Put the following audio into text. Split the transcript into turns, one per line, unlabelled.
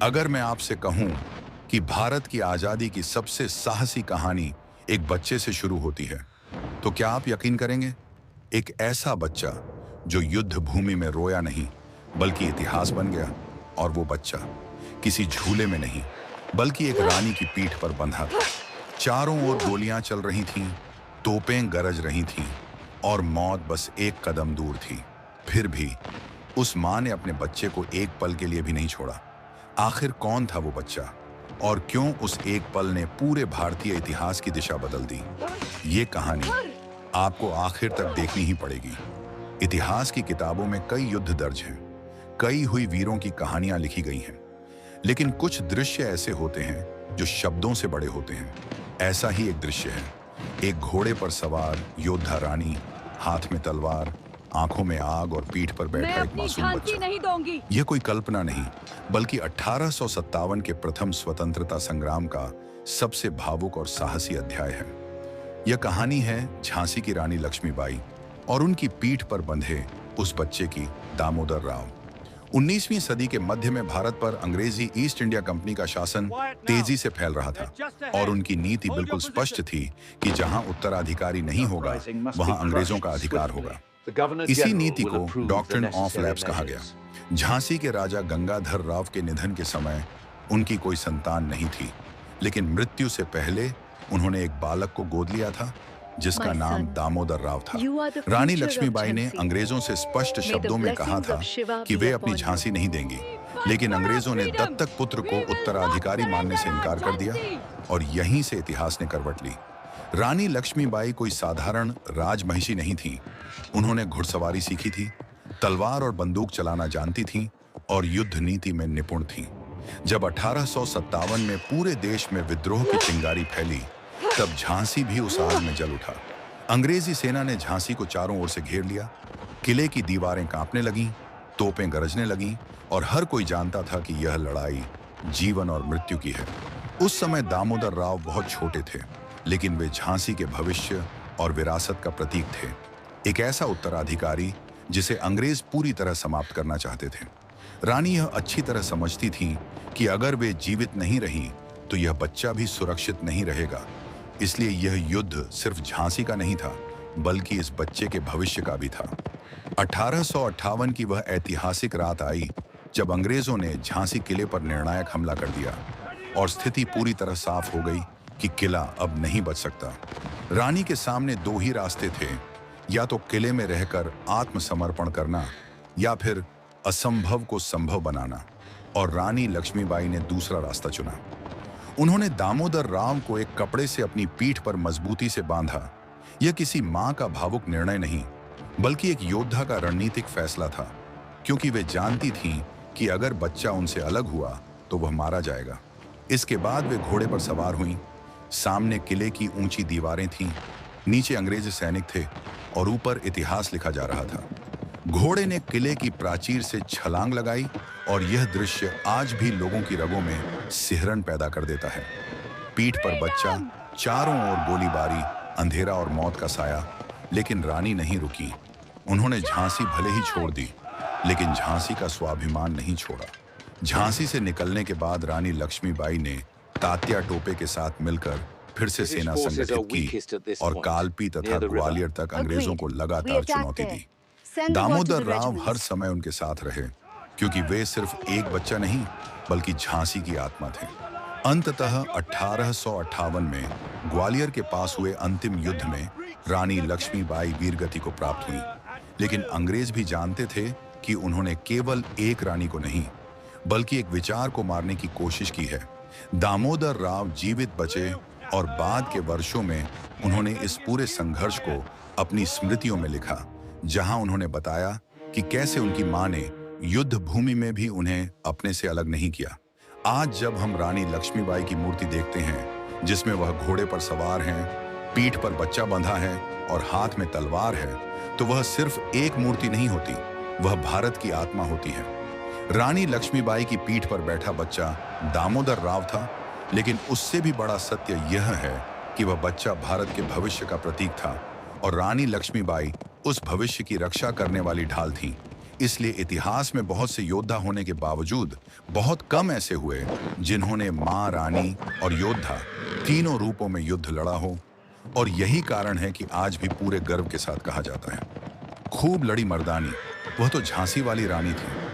अगर मैं आपसे कहूं कि भारत की आजादी की सबसे साहसी कहानी एक बच्चे से शुरू होती है, तो क्या आप यकीन करेंगे? एक ऐसा बच्चा जो युद्ध भूमि में रोया नहीं, बल्कि इतिहास बन गया। और वो बच्चा किसी झूले में नहीं, बल्कि एक रानी की पीठ पर बंधा था। चारों ओर गोलियां चल रही थीं, तोपें गरज रही थीं और मौत बस एक कदम दूर थी। फिर भी उस मां ने अपने बच्चे को एक पल के लिए भी नहीं छोड़ा। आखिर कौन था वो बच्चा और क्यों उस एक पल ने पूरे भारतीय इतिहास की दिशा बदल दी? ये कहानी आपको आखिर तक देखनी ही पड़ेगी। इतिहास की किताबों में कई युद्ध दर्ज हैं, कई हुई वीरों की कहानियां लिखी गई हैं, लेकिन कुछ दृश्य ऐसे होते हैं जो शब्दों से बड़े होते हैं। ऐसा ही एक दृश्य है, एक घोड़े पर सवार योद्धा रानी, हाथ में तलवार, आंखों में आग और पीठ पर बैठा एक मासूम बच्चा।
नहीं दूंगी।
यह कोई कल्पना नहीं, बल्कि 1857 के प्रथम स्वतंत्रता संग्राम का सबसे भावुक और साहसी अध्याय है। यह कहानी है झांसी की रानी लक्ष्मीबाई और उनकी पीठ पर बंधे उस बच्चे की, दामोदर राव। 19वीं सदी के मध्य में भारत पर अंग्रेजी ईस्ट इंडिया कंपनी का शासन तेजी से फैल रहा था और उनकी नीति बिल्कुल स्पष्ट थी कि जहां उत्तराधिकारी नहीं होगा, वहां अंग्रेजों का अधिकार होगा। इसी नीति को डॉक्ट्रिन ऑफ लैप्स कहा गया। झांसी के राजा गंगाधर राव के निधन के समय उनकी कोई संतान नहीं थी, लेकिन मृत्यु से पहले उन्होंने एक बालक को गोद लिया था जिसका नाम दामोदर राव था। रानी लक्ष्मीबाई ने अंग्रेजों से स्पष्ट शब्दों में कहा था कि वे अपनी झांसी नहीं देंगी, लेकिन अंग्रेजों ने दत्तक पुत्र को उत्तराधिकारी मानने से इनकार कर दिया और यहीं से इतिहास ने करवट ली। रानी लक्ष्मीबाई कोई साधारण राजमहिषी नहीं थी। उन्होंने घुड़सवारी सीखी थी, तलवार और बंदूक चलाना जानती थीं और युद्ध नीति में निपुण थीं। जब 1857 में पूरे देश में विद्रोह की चिंगारी फैली, तब झांसी भी उस आग में जल उठा। अंग्रेजी सेना ने झांसी को चारों ओर से घेर लिया। किले की दीवारें कांपने लगीं, तोपें गरजने लगीं और हर कोई जानता था कि यह लड़ाई जीवन और मृत्यु की है। उस समय दामोदर राव बहुत छोटे थे, लेकिन वे झांसी के भविष्य और विरासत का प्रतीक थे। एक ऐसा उत्तराधिकारी जिसे अंग्रेज पूरी तरह समाप्त करना चाहते थे। रानी यह अच्छी तरह समझती थी कि अगर वे जीवित नहीं रहीं तो यह बच्चा भी सुरक्षित नहीं रहेगा। इसलिए यह युद्ध सिर्फ झांसी का नहीं था, बल्कि इस बच्चे के भविष्य का भी था। 1858 की वह ऐतिहासिक रात आई जब अंग्रेजों ने झांसी किले पर निर्णायक हमला कर दिया और स्थिति पूरी तरह साफ हो गई कि किला अब नहीं बच सकता। रानी के सामने दो ही रास्ते थे, या तो किले में रहकर आत्मसमर्पण करना या फिर असंभव को संभव बनाना, और रानी लक्ष्मीबाई ने दूसरा रास्ता चुना। उन्होंने दामोदर राव को एक कपड़े से अपनी पीठ पर मजबूती से बांधा। यह किसी मां का भावुक निर्णय नहीं, बल्कि एक योद्धा का रणनीतिक फैसला था, क्योंकि वे जानती थीं कि अगर बच्चा उनसे अलग हुआ तो वह मारा जाएगा। इसके बाद वे घोड़े पर सवार हुईं। सामने किले की ऊंची दीवारें थीं, नीचे अंग्रेजी सैनिक थे और ऊपर इतिहास लिखा जा रहा था। घोड़े ने किले की प्राचीर से छलांग लगाई और यह दृश्य आज भी लोगों की रगों में सिहरन पैदा कर देता है। पीठ पर बच्चा, चारों ओर गोलीबारी, अंधेरा और मौत का साया, लेकिन रानी नहीं रुकी। उन्होंने झांसी भले ही छोड़ दी, लेकिन झांसी का स्वाभिमान नहीं छोड़ा। झांसी से निकलने के बाद रानी लक्ष्मीबाई ने तात्या टोपे के साथ मिलकर फिर से सेना संगठित की और कालपी तथा ग्वालियर तक अंग्रेजों को लगातार चुनौती दी। दामोदर राव हर समय उनके साथ रहे, क्योंकि वे सिर्फ एक बच्चा नहीं, बल्कि झांसी की आत्मा थे। अंततः 1858 में ग्वालियर के पास हुए अंतिम युद्ध में रानी लक्ष्मीबाई वीरगति को प्राप्त हुई, लेकिन अंग्रेज भी जानते थे कि उन्होंने केवल एक रानी को नहीं, बल्कि एक विचार को मारने की कोशिश की है। दामोदर राव जीवित बचे और बाद के वर्षों में उन्होंने इस पूरे संघर्ष को अपनी स्मृतियों में लिखा, जहां उन्होंने बताया कि कैसे उनकी मां ने युद्ध भूमि में भी उन्हें अपने से अलग नहीं किया। आज जब हम रानी लक्ष्मीबाई की मूर्ति देखते हैं, जिसमें वह घोड़े पर सवार हैं, पीठ पर बच्चा बंधा है और हाथ में तलवार है, तो वह सिर्फ एक मूर्ति नहीं होती, वह भारत की आत्मा होती है। रानी लक्ष्मीबाई की पीठ पर बैठा बच्चा दामोदर राव था, लेकिन उससे भी बड़ा सत्य यह है कि वह बच्चा भारत के भविष्य का प्रतीक था और रानी लक्ष्मीबाई उस भविष्य की रक्षा करने वाली ढाल थी। इसलिए इतिहास में बहुत से योद्धा होने के बावजूद बहुत कम ऐसे हुए जिन्होंने मां, रानी और योद्धा तीनों रूपों में युद्ध लड़ा हो। और यही कारण है कि आज भी पूरे गर्व के साथ कहा जाता है, खूब लड़ी मर्दानी, वह तो झांसी वाली रानी थी।